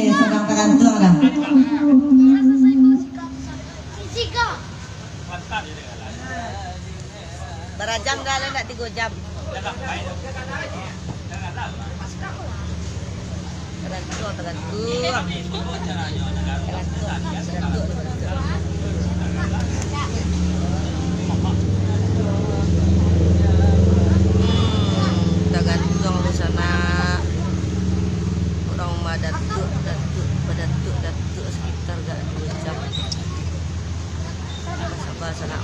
Sedang tergantung dah. Berjam dah lah, nak 3 jam. Tergantung di sana. Orang rumah datuk sekitar 2 jam. Sabar sana.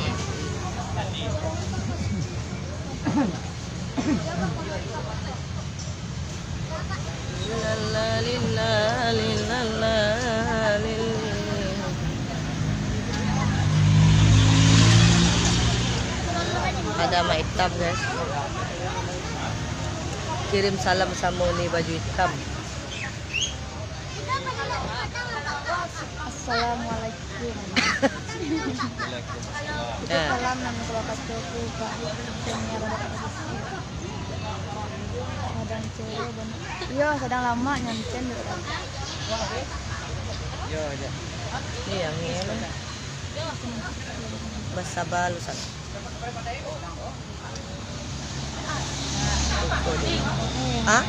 Ada mak hitam guys. Kirim salam sama ni baju hitam. Assalamualaikum. Salam nama wabarakatuh. Sedang cewek dan iya sedang lama nyancen dulu. Yo aja. Ni yang ni. Bersabar lu sana. Ah?